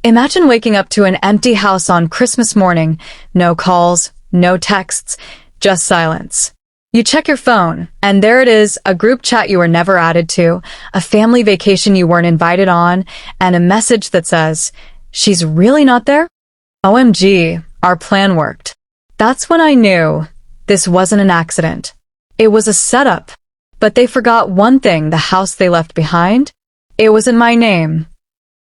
Imagine waking up to an empty house on Christmas morning. No calls, no texts, just silence. You check your phone, and there it is, a group chat you were never added to, a family vacation you weren't invited on, and a message that says, "She's really not there?" OMG, our plan worked. That's when I knew this wasn't an accident. It was a setup. But they forgot one thing: the house they left behind. It wasn't my name.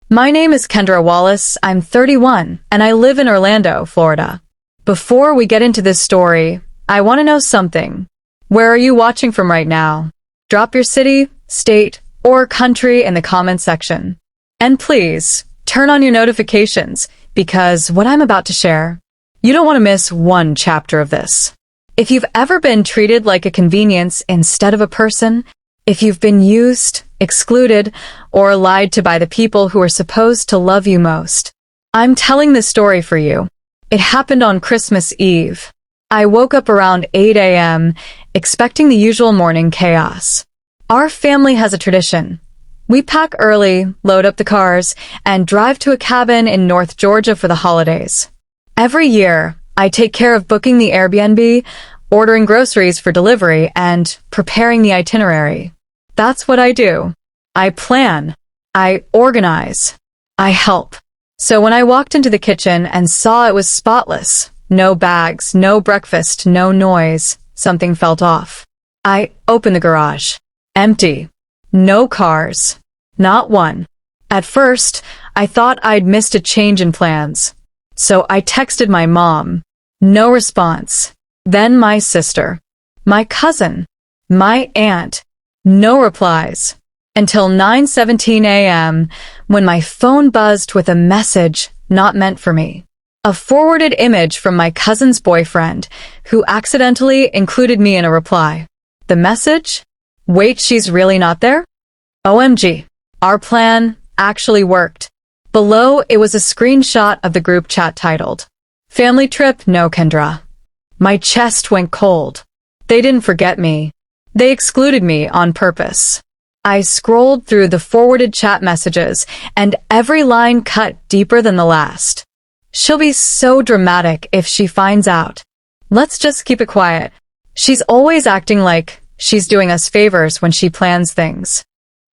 My name is Kendra Wallace. I'm 31, and I live in Orlando, Florida. Before we get into this story, I want to know something. Where are you watching from right now? Drop your city, state, or country in the comment section. And please, turn on your notifications, because what I'm about to share, you don't want to miss one chapter of this. If you've ever been treated like a convenience instead of a person, if you've been used, excluded, or lied to by the people who are supposed to love you most, I'm telling this story for you. It happened on Christmas Eve. I woke up around 8 a.m., expecting the usual morning chaos. Our family has a tradition. We pack early, load up the cars, and drive to a cabin in North Georgia for the holidays. Every year, I take care of booking the Airbnb, ordering groceries for delivery, and preparing the itinerary. That's what I do. I plan. I organize. I help. So when I walked into the kitchen and saw it was spotless, no bags, no breakfast, no noise, something felt off. I opened the garage. Empty. No cars. Not one. At first, I thought I'd missed a change in plans. So I texted my mom. No response. Then my sister. My cousin. My aunt. No replies. Until 9:17 a.m., when my phone buzzed with a message not meant for me. A forwarded image from my cousin's boyfriend, who accidentally included me in a reply. The message? Wait, she's really not there? OMG. Our plan actually worked. Below, it was a screenshot of the group chat titled, "Family trip, no Kendra." My chest went cold. They didn't forget me. They excluded me on purpose. I scrolled through the forwarded chat messages, and every line cut deeper than the last. She'll be so dramatic if she finds out. Let's just keep it quiet. She's always acting like she's doing us favors when she plans things.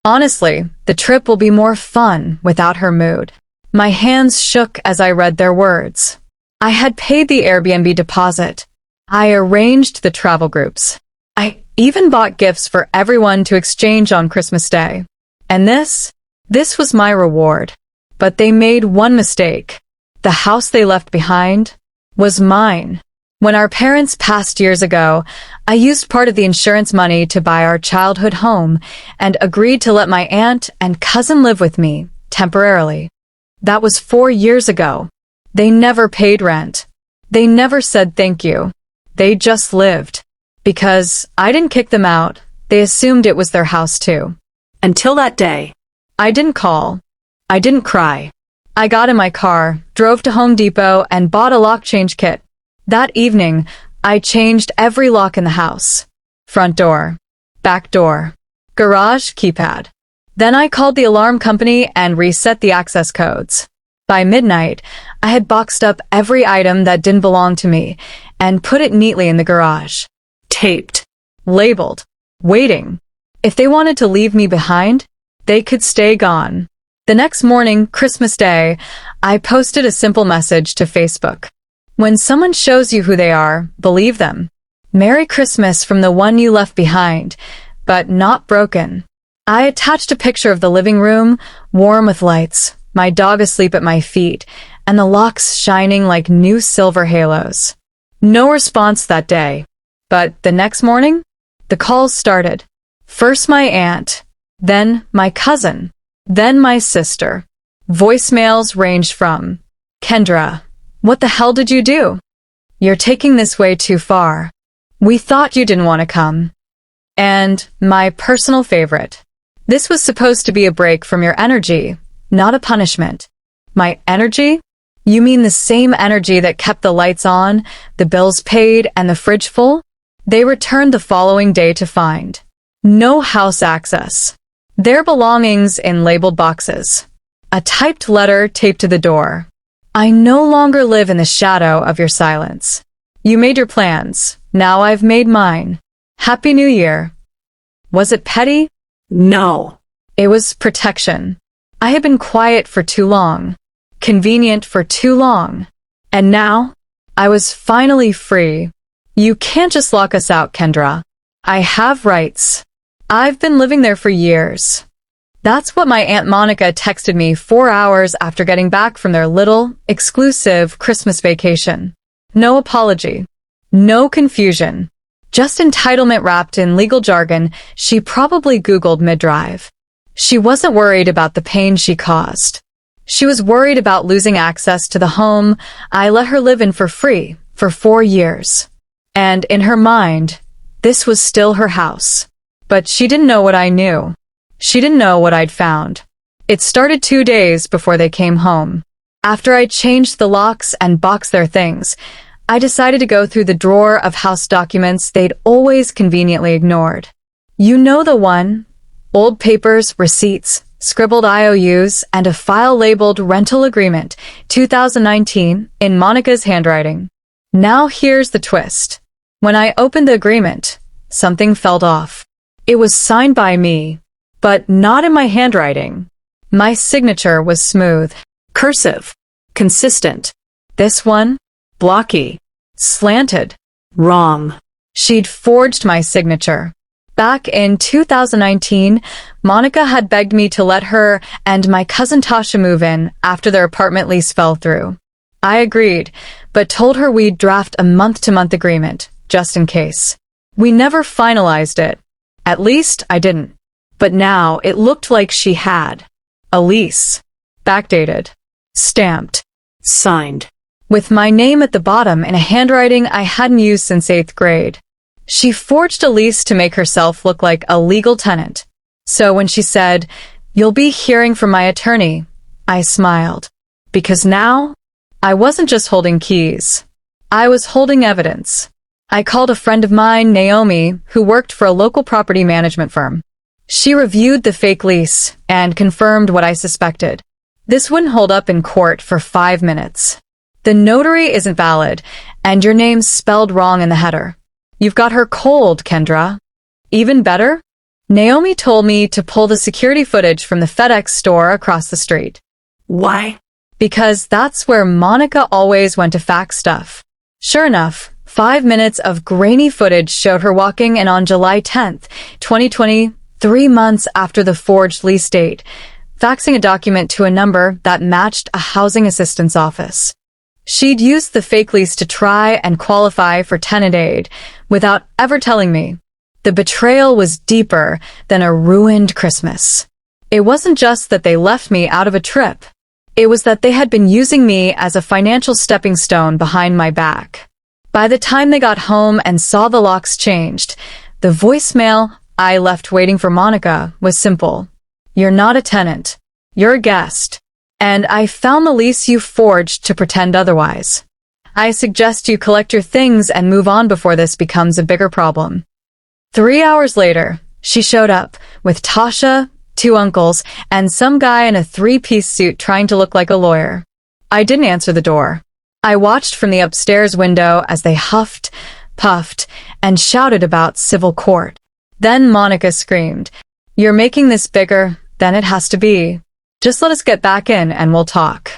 Honestly, the trip will be more fun without her mood. My hands shook as I read their words. I had paid the Airbnb deposit. I arranged the travel groups. I even bought gifts for everyone to exchange on Christmas Day. And this was my reward. But they made one mistake. The house they left behind was mine. When our parents passed years ago, I used part of the insurance money to buy our childhood home and agreed to let my aunt and cousin live with me temporarily. That was 4 years ago. They never paid rent. They never said thank you. They just lived. Because I didn't kick them out, they assumed it was their house too. Until that day. I didn't call. I didn't cry. I got in my car, drove to Home Depot, and bought a lock change kit. That evening, I changed every lock in the house. Front door. Back door. Garage keypad. Then I called the alarm company and reset the access codes. By midnight, I had boxed up every item that didn't belong to me and put it neatly in the garage. Taped. Labeled. Waiting. If they wanted to leave me behind, they could stay gone. The next morning, Christmas Day, I posted a simple message to Facebook. When someone shows you who they are, believe them. Merry Christmas from the one you left behind, but not broken. I attached a picture of the living room, warm with lights, my dog asleep at my feet, and the locks shining like new silver halos. No response that day. But the next morning, the calls started. First my aunt, then my cousin, then my sister. Voicemails ranged from, "Kendra, what the hell did you do? You're taking this way too far. We thought you didn't want to come." And my personal favorite. This was supposed to be a break from your energy, not a punishment. My energy? You mean the same energy that kept the lights on, the bills paid, and the fridge full? They returned the following day to find no house access. Their belongings in labeled boxes. A typed letter taped to the door. I no longer live in the shadow of your silence. You made your plans. Now I've made mine. Happy New Year. Was it petty? No. It was protection. I had been quiet for too long. Convenient for too long. And now, I was finally free. You can't just lock us out, Kendra. I have rights. I've been living there for years. That's what my Aunt Monica texted me 4 hours after getting back from their little, exclusive Christmas vacation. No apology. No confusion. Just entitlement wrapped in legal jargon she probably Googled mid-drive. She wasn't worried about the pain she caused. She was worried about losing access to the home I let her live in for free for 4 years. And in her mind, this was still her house. But she didn't know what I knew. She didn't know what I'd found. It started 2 days before they came home. After I'd changed the locks and boxed their things, I decided to go through the drawer of house documents they'd always conveniently ignored. You know the one. Old papers, receipts, scribbled IOUs, and a file labeled Rental Agreement, 2019, in Monica's handwriting. Now here's the twist. When I opened the agreement, something felt off. It was signed by me, but not in my handwriting. My signature was smooth, Cursive. Consistent. this one, blocky, slanted. Wrong. She'd forged my signature. Back in 2019, Monica had begged me to let her and my cousin Tasha move in after their apartment lease fell through. I agreed, but told her we'd draft a month-to-month agreement, just in case. We never finalized it. At least I didn't. But now it looked like she had. A lease. Backdated. Stamped. Signed. With my name at the bottom in a handwriting I hadn't used since 8th grade. She forged a lease to make herself look like a legal tenant. So when she said, "You'll be hearing from my attorney," I smiled. Because now, I wasn't just holding keys. I was holding evidence. I called a friend of mine, Naomi, who worked for a local property management firm. She reviewed the fake lease and confirmed what I suspected. This wouldn't hold up in court for 5 minutes. The notary isn't valid, and your name's spelled wrong in the header. You've got her cold, Kendra. Even better? Naomi told me to pull the security footage from the FedEx store across the street. Why? Because that's where Monica always went to fax stuff. Sure enough, 5 minutes of grainy footage showed her walking in on July 10th, 2020, 3 months after the forged lease date, faxing a document to a number that matched a housing assistance office. She'd used the fake lease to try and qualify for tenant aid without ever telling me. The betrayal was deeper than a ruined Christmas. It wasn't just that they left me out of a trip. It was that they had been using me as a financial stepping stone behind my back. By the time they got home and saw the locks changed, the voicemail I left waiting for Monica was simple. You're not a tenant. You're a guest. And I found the lease you forged to pretend otherwise. I suggest you collect your things and move on before this becomes a bigger problem. 3 hours later, she showed up with Tasha, 2 uncles, and some guy in a 3-piece suit trying to look like a lawyer. I didn't answer the door. I watched from the upstairs window as they huffed, puffed, and shouted about civil court. Then Monica screamed, "You're making this bigger than it has to be. Just let us get back in and we'll talk."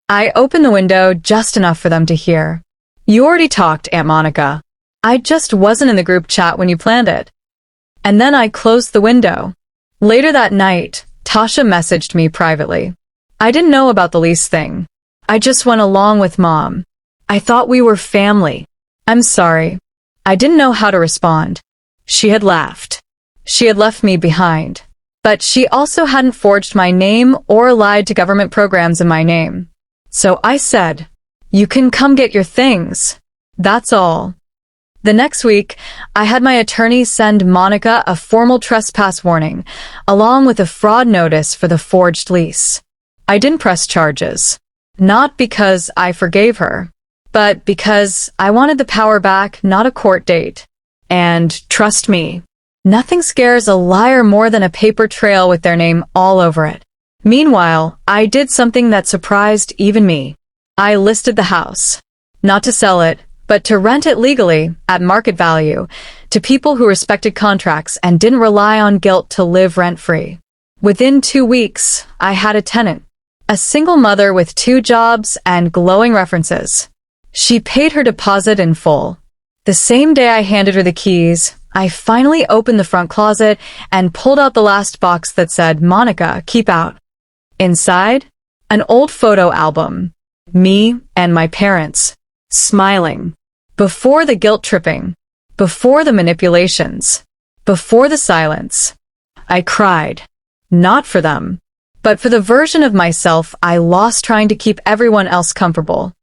I opened the window just enough for them to hear. "You already talked, Aunt Monica. I just wasn't in the group chat when you planned it." And then I closed the window. Later that night, Tasha messaged me privately. I didn't know about the lease thing. I just went along with Mom. I thought we were family. I'm sorry. I didn't know how to respond. She had laughed. She had left me behind. But she also hadn't forged my name or lied to government programs in my name. So I said, "You can come get your things. That's all." The next week, I had my attorney send Monica a formal trespass warning, along with a fraud notice for the forged lease. I didn't press charges. Not because I forgave her, but because I wanted the power back, not a court date. And trust me, nothing scares a liar more than a paper trail with their name all over it. Meanwhile, I did something that surprised even me. I listed the house. Not to sell it, but to rent it legally, at market value, to people who respected contracts and didn't rely on guilt to live rent-free. Within 2 weeks, I had a tenant. A single mother with 2 jobs and glowing references. She paid her deposit in full. The same day I handed her the keys, I finally opened the front closet and pulled out the last box that said, "Monica, keep out." Inside, an old photo album. Me and my parents, smiling. Before the guilt tripping. Before the manipulations. Before the silence. I cried. Not for them, but for the version of myself I lost trying to keep everyone else comfortable.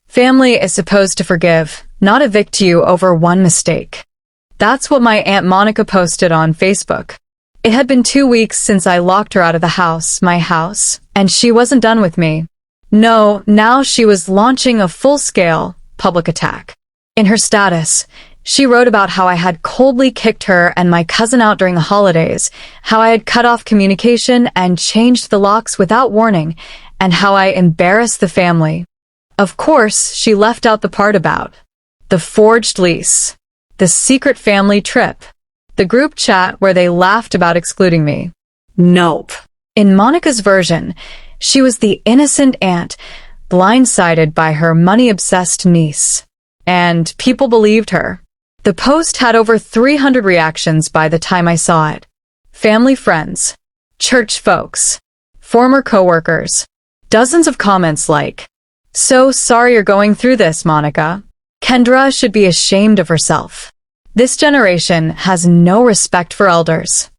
Family is supposed to forgive, not evict you over one mistake. That's what my Aunt Monica posted on Facebook. It had been 2 weeks since I locked her out of the house, my house, and she wasn't done with me. No, now she was launching a full-scale, public attack. In her status, she wrote about how I had coldly kicked her and my cousin out during the holidays, how I had cut off communication and changed the locks without warning, and how I embarrassed the family. Of course, she left out the part about the forged lease, the secret family trip, the group chat where they laughed about excluding me. Nope. In Monica's version, she was the innocent aunt, blindsided by her money-obsessed niece. And people believed her. The post had over 300 reactions by the time I saw it. Family friends, church folks, former coworkers, dozens of comments like, "So sorry you're going through this, Monica. Kendra should be ashamed of herself. This generation has no respect for elders."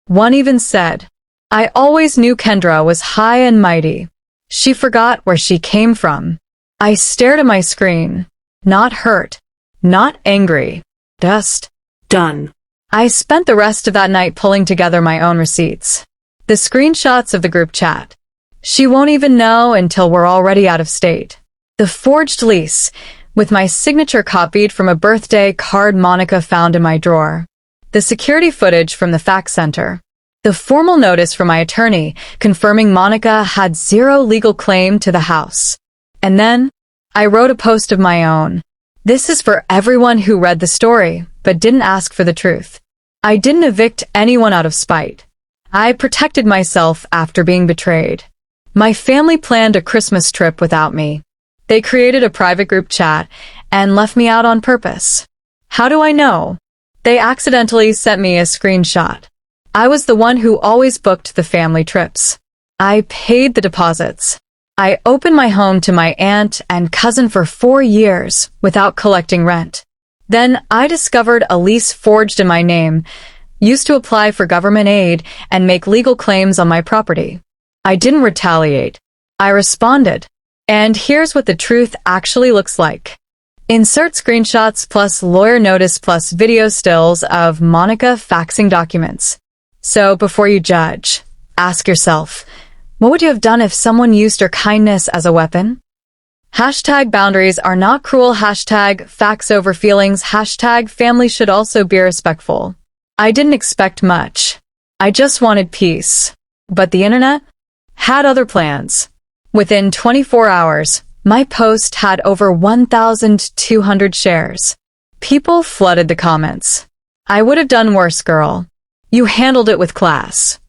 One even said, "I always knew Kendra was high and mighty. She forgot where she came from." I stared at my screen, not hurt, not angry, just Done. I spent the rest of that night pulling together my own receipts. The screenshots of the group chat. She won't even know until we're already out of state. The forged lease, with my signature copied from a birthday card Monica found in my drawer. The security footage from the fax center. The formal notice from my attorney confirming Monica had zero legal claim to the house. And then, I wrote a post of my own. This is for everyone who read the story, but didn't ask for the truth. I didn't evict anyone out of spite. I protected myself after being betrayed. My family planned a Christmas trip without me. They created a private group chat and left me out on purpose. How do I know? They accidentally sent me a screenshot. I was the one who always booked the family trips. I paid the deposits. I opened my home to my aunt and cousin for 4 years without collecting rent. Then I discovered a lease forged in my name, used to apply for government aid and make legal claims on my property. I didn't retaliate. I responded. And here's what the truth actually looks like. Insert screenshots plus lawyer notice plus video stills of Monica faxing documents. So before you judge, ask yourself, what would you have done if someone used your kindness as a weapon? Hashtag boundaries are not cruel. Hashtag facts over feelings. Hashtag family should also be respectful. I didn't expect much. I just wanted peace. But the internet had other plans. Within 24 hours, my post had over 1,200 shares. People flooded the comments. I would have done worse, girl. You handled it with class.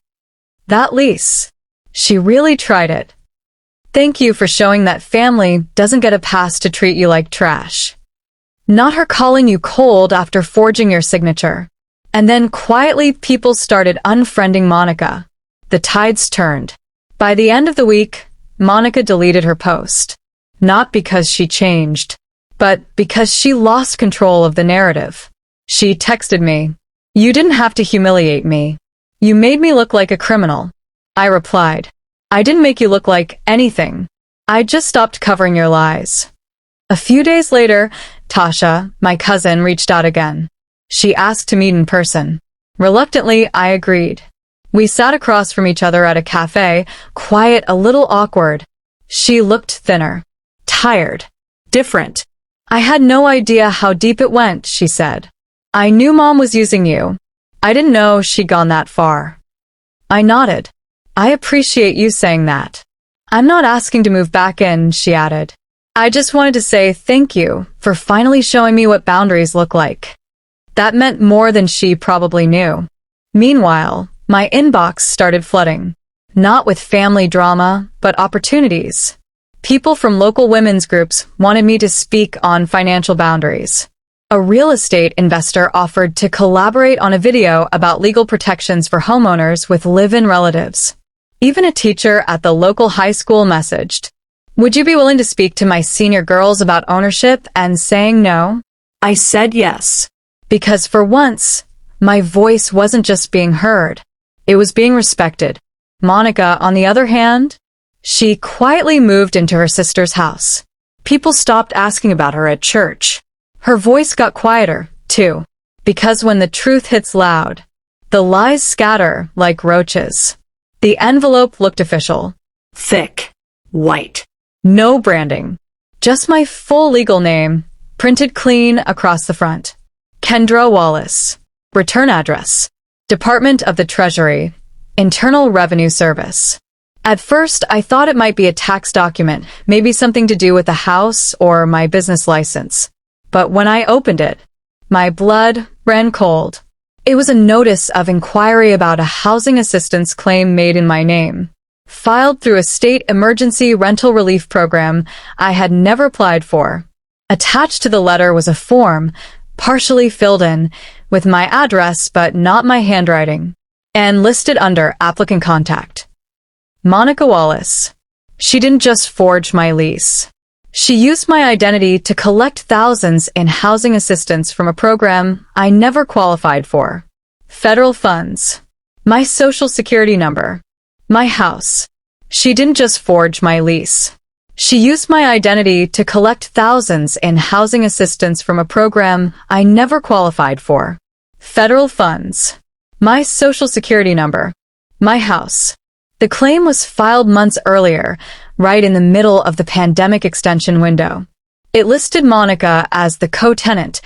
That lease. She really tried it. Thank you for showing that family doesn't get a pass to treat you like trash. Not her calling you cold after forging your signature. And then quietly people started unfriending Monica. The tides turned. By the end of the week, Monica deleted her post. Not because she changed, but because she lost control of the narrative. She texted me, "You didn't have to humiliate me. You made me look like a criminal." I replied, "I didn't make you look like anything. I just stopped covering your lies." A few days later, Tasha, my cousin, reached out again. She asked to meet in person. Reluctantly, I agreed. We sat across from each other at a cafe, quiet, a little awkward. She looked thinner, tired, different. "I had no idea how deep it went," she said. "I knew Mom was using you. I didn't know she'd gone that far." I nodded. I appreciate you saying that. I'm not asking to move back in, she added. I just wanted to say thank you for finally showing me what boundaries look like. That meant more than she probably knew. Meanwhile, my inbox started flooding. Not with family drama, but opportunities. People from local women's groups wanted me to speak on financial boundaries. A real estate investor offered to collaborate on a video about legal protections for homeowners with live-in relatives. Even a teacher at the local high school messaged, "Would you be willing to speak to my senior girls about ownership and saying no?" I said yes. Because for once, my voice wasn't just being heard. It was being respected. Monica, on the other hand, she quietly moved into her sister's house. People stopped asking about her at church. Her voice got quieter, too, because when the truth hits loud, the lies scatter like roaches. The envelope looked official. Thick. White. No branding. Just my full legal name, printed clean across the front. Kendra Wallace. Return address. Department of the Treasury. Internal Revenue Service. At first, I thought it might be a tax document, maybe something to do with the house or my business license. But when I opened it, my blood ran cold. It was a notice of inquiry about a housing assistance claim made in my name, filed through a state emergency rental relief program I had never applied for. Attached to the letter was a form, partially filled in, with my address but not my handwriting, and listed under applicant contact. Monica Wallace. She didn't just forge my lease. She used my identity to collect thousands in housing assistance from a program I never qualified for. Federal funds. My social security number. My house. She didn't just forge my lease. She used my identity to collect thousands in housing assistance from a program I never qualified for. Federal funds. My social security number. My house. The claim was filed months earlier, right in the middle of the pandemic extension window. It listed Monica as the co-tenant,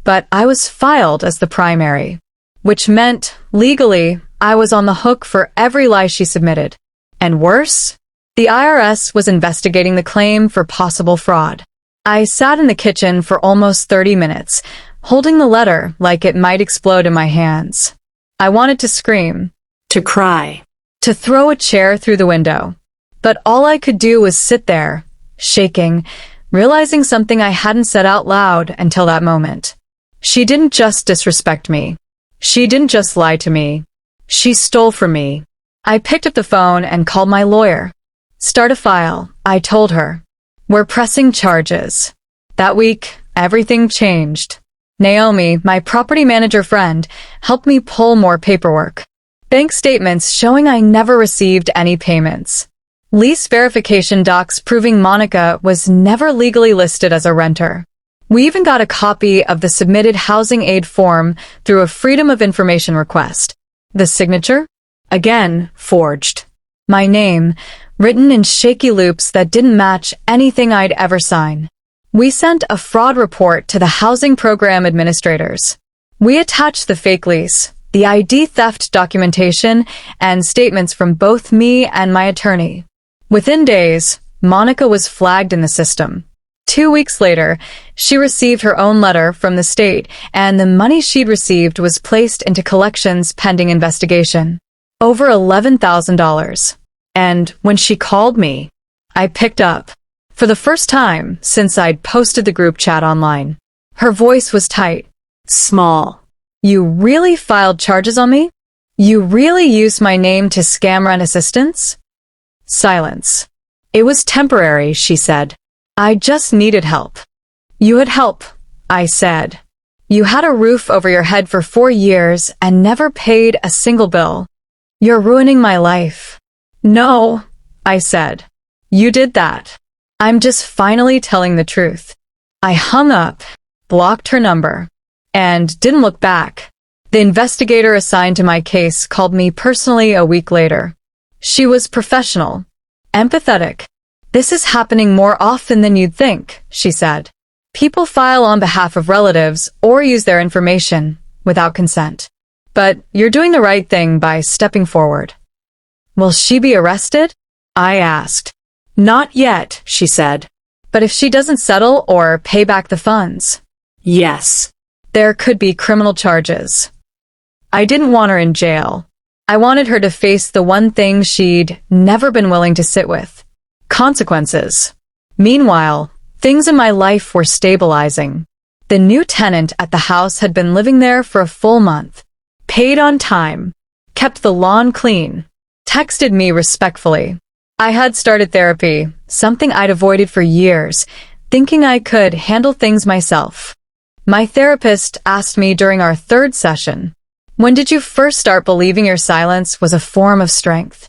but I was filed as the primary, which meant, legally, I was on the hook for every lie she submitted. And worse, the IRS was investigating the claim for possible fraud. I sat in the kitchen for almost 30 minutes, holding the letter like it might explode in my hands. I wanted to scream, To cry. to throw a chair through the window. But all I could do was sit there, shaking, realizing something I hadn't said out loud until that moment. She didn't just disrespect me. She didn't just lie to me. She stole from me. I picked up the phone and called my lawyer. Start a file, I told her. We're pressing charges. That week, everything changed. Naomi, my property manager friend, helped me pull more paperwork. Bank statements showing I never received any payments. Lease verification docs proving Monica was never legally listed as a renter. We even got a copy of the submitted housing aid form through a Freedom of Information request. The signature? Again, forged. My name, written in shaky loops that didn't match anything I'd ever sign. We sent a fraud report to the housing program administrators. We attached the fake lease, the ID theft documentation, and statements from both me and my attorney. Within days, Monica was flagged in the system. 2 weeks later, she received her own letter from the state, and the money she'd received was placed into collections pending investigation. Over $11,000. And when she called me, I picked up. For the first time since I'd posted the group chat online. Her voice was tight. Small. You really filed charges on me? You really used my name to scam rent assistance? Silence. It was temporary, she said. I just needed help. You had help, I said. You had a roof over your head for 4 years and never paid a single bill. You're ruining my life. No, I said. You did that. I'm just finally telling the truth. I hung up, blocked her number, and didn't look back. The investigator assigned to my case called me personally a week later. She was professional, empathetic. This is happening more often than you'd think, she said. People file on behalf of relatives or use their information without consent. But you're doing the right thing by stepping forward. Will she be arrested? I asked. Not yet, she said. But if she doesn't settle or pay back the funds? Yes. There could be criminal charges. I didn't want her in jail. I wanted her to face the one thing she'd never been willing to sit with. Consequences. Meanwhile, things in my life were stabilizing. The new tenant at the house had been living there for a full month, paid on time, kept the lawn clean, texted me respectfully. I had started therapy, something I'd avoided for years, thinking I could handle things myself. My therapist asked me during our third session, "When did you first start believing your silence was a form of strength?"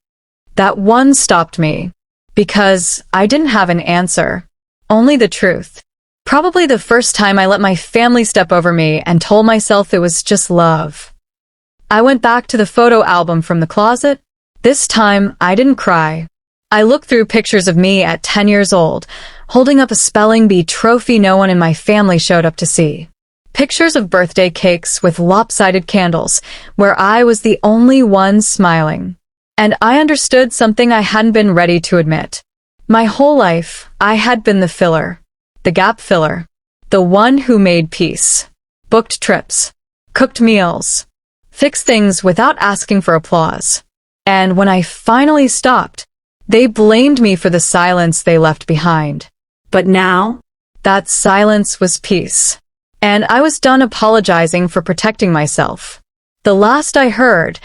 That one stopped me, because I didn't have an answer, only the truth. Probably the first time I let my family step over me and told myself it was just love. I went back to the photo album from the closet. This time, I didn't cry. I looked through pictures of me at 10 years old, holding up a spelling bee trophy no one in my family showed up to see. Pictures of birthday cakes with lopsided candles, where I was the only one smiling. And I understood something I hadn't been ready to admit. My whole life, I had been the filler. The gap filler. The one who made peace. Booked trips. Cooked meals. Fixed things without asking for applause. And when I finally stopped, they blamed me for the silence they left behind. But now? That silence was peace. And I was done apologizing for protecting myself. The last I heard,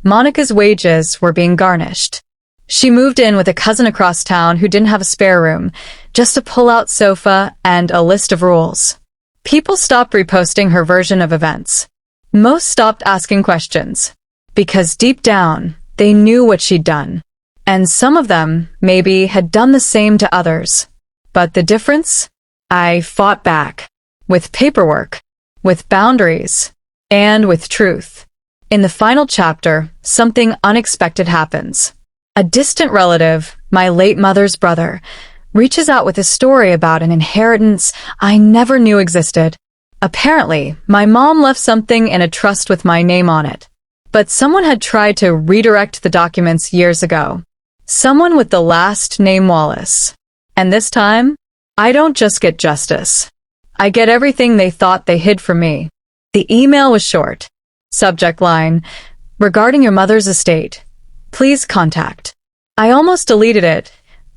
Monica's wages were being garnished. She moved in with a cousin across town who didn't have a spare room, just a pull-out sofa and a list of rules. People stopped reposting her version of events. Most stopped asking questions. Because deep down, they knew what she'd done. And some of them, maybe, had done the same to others. But the difference? I fought back. With paperwork. With boundaries. And with truth. In the final chapter, something unexpected happens. A distant relative, my late mother's brother, reaches out with a story about an inheritance I never knew existed. Apparently, my mom left something in a trust with my name on it. But someone had tried to redirect the documents years ago. Someone with the last name Wallace. And this time, I don't just get justice. I get everything they thought they hid from me. The email was short. Subject line, "Regarding your mother's estate. Please contact." I almost deleted it,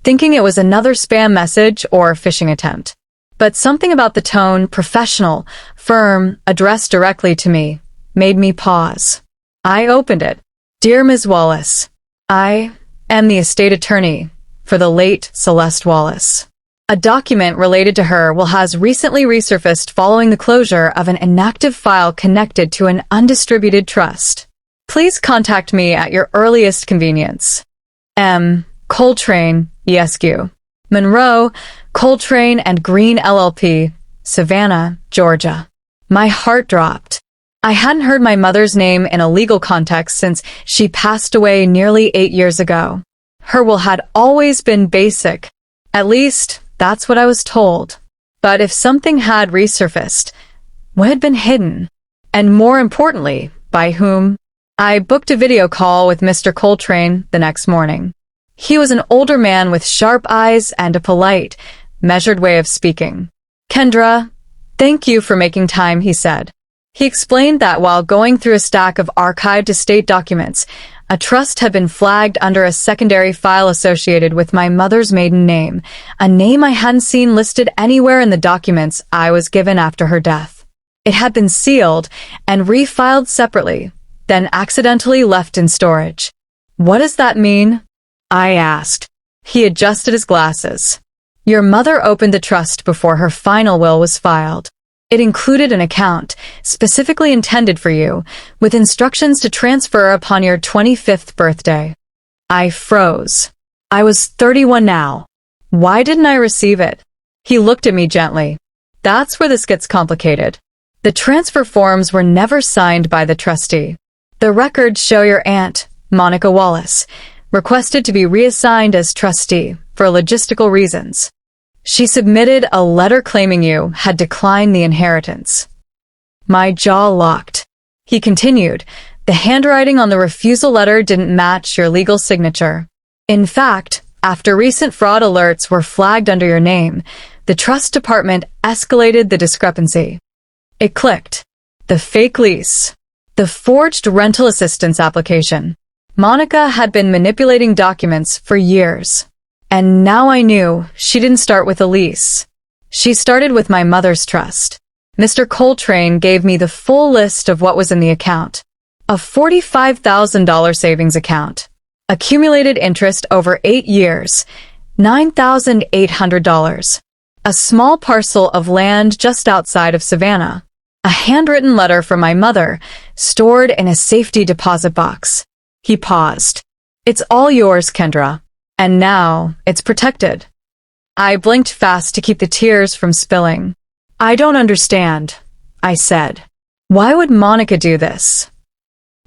thinking it was another spam message or phishing attempt. But something about the tone, professional, firm, addressed directly to me, made me pause. I opened it. "Dear Ms. Wallace, I am the estate attorney for the late Celeste Wallace. A document related to her has recently resurfaced following the closure of an inactive file connected to an undistributed trust. Please contact me at your earliest convenience. M. Coltrane, ESQ. Monroe, Coltrane and Green LLP, Savannah, Georgia." My heart dropped. I hadn't heard my mother's name in a legal context since she passed away nearly 8 years ago. Her will had always been basic. At least, that's what I was told. But if something had resurfaced, what had been hidden? And more importantly, by whom? I booked a video call with Mr. Coltrane the next morning. He was an older man with sharp eyes and a polite, measured way of speaking. "Kendra, thank you for making time," he said. He explained that while going through a stack of archived estate documents, a trust had been flagged under a secondary file associated with my mother's maiden name, a name I hadn't seen listed anywhere in the documents I was given after her death. It had been sealed and refiled separately, then accidentally left in storage. "What does that mean?" I asked. He adjusted his glasses. "Your mother opened the trust before her final will was filed. It included an account, specifically intended for you, with instructions to transfer upon your 25th birthday." I froze. I was 31 now. Why didn't I receive it? He looked at me gently. "That's where this gets complicated. The transfer forms were never signed by the trustee. The records show your aunt, Monica Wallace, requested to be reassigned as trustee for logistical reasons. She submitted a letter claiming you had declined the inheritance." My jaw locked. He continued, The handwriting on the refusal letter didn't match your legal signature. In fact, after recent fraud alerts were flagged under your name, the trust department escalated the discrepancy. It clicked. The fake lease. The forged rental assistance application. Monica had been manipulating documents for years. And now I knew she didn't start with a lease. She started with my mother's trust. Mr. Coltrane gave me the full list of what was in the account. A $45,000 savings account. Accumulated interest over 8 years. $9,800. A small parcel of land just outside of Savannah. A handwritten letter from my mother, stored in a safety deposit box. He paused. It's all yours, Kendra. And now, it's protected. I blinked fast to keep the tears from spilling. I don't understand, I said. Why would Monica do this?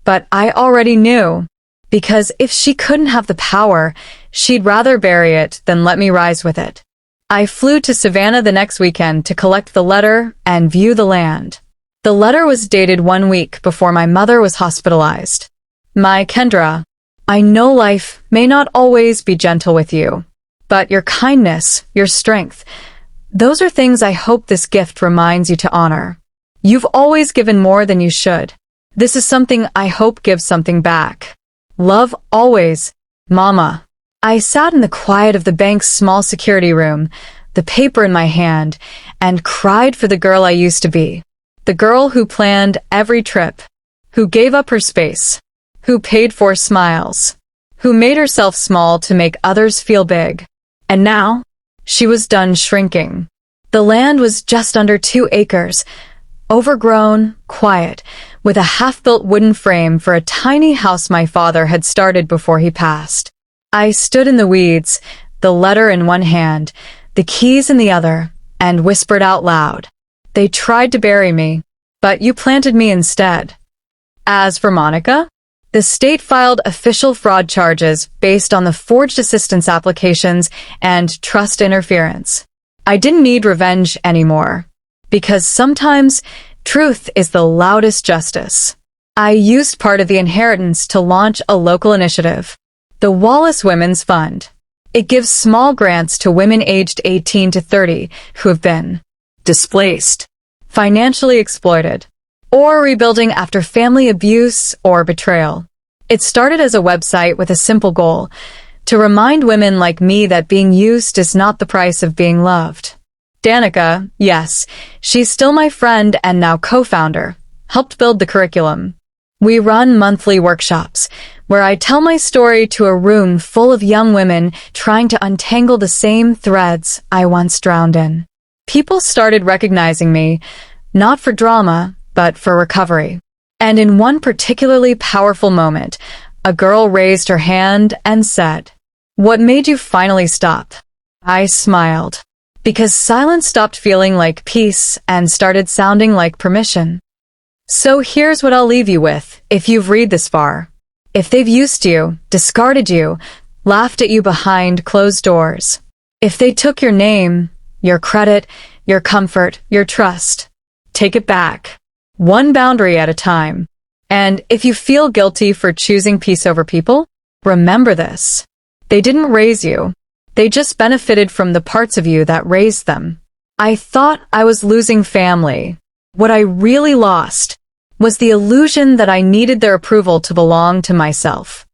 But I already knew. Because if she couldn't have the power, she'd rather bury it than let me rise with it. I flew to Savannah the next weekend to collect the letter and view the land. The letter was dated 1 week before my mother was hospitalized. My Kendra, I know life may not always be gentle with you, but your kindness, your strength, those are things I hope this gift reminds you to honor. You've always given more than you should. This is something I hope gives something back. Love always, Mama. I sat in the quiet of the bank's small security room, the paper in my hand, and cried for the girl I used to be. The girl who planned every trip, who gave up her space, who paid for smiles, who made herself small to make others feel big. And now, she was done shrinking. The land was just under 2 acres, overgrown, quiet, with a half-built wooden frame for a tiny house my father had started before he passed. I stood in the weeds, the letter in one hand, the keys in the other, and whispered out loud. They tried to bury me, but you planted me instead. As for Monica, the state filed official fraud charges based on the forged assistance applications and trust interference. I didn't need revenge anymore, because sometimes truth is the loudest justice. I used part of the inheritance to launch a local initiative, the Wallace Women's Fund. It gives small grants to women aged 18 to 30 who have been displaced, financially exploited, or rebuilding after family abuse or betrayal. It started as a website with a simple goal, to remind women like me that being used is not the price of being loved. Danica, yes, she's still my friend and now co-founder, helped build the curriculum. We run monthly workshops, where I tell my story to a room full of young women trying to untangle the same threads I once drowned in. People started recognizing me, not for drama, but for recovery. And in one particularly powerful moment, a girl raised her hand and said, "What made you finally stop?" I smiled, because silence stopped feeling like peace and started sounding like permission. So here's what I'll leave you with, if you've read this far. If they've used you, discarded you, laughed at you behind closed doors, if they took your name, your credit, your comfort, your trust, take it back, one boundary at a time. And if you feel guilty for choosing peace over people, remember this. They didn't raise you. They just benefited from the parts of you that raised them. I thought I was losing family. What I really lost was the illusion that I needed their approval to belong to myself.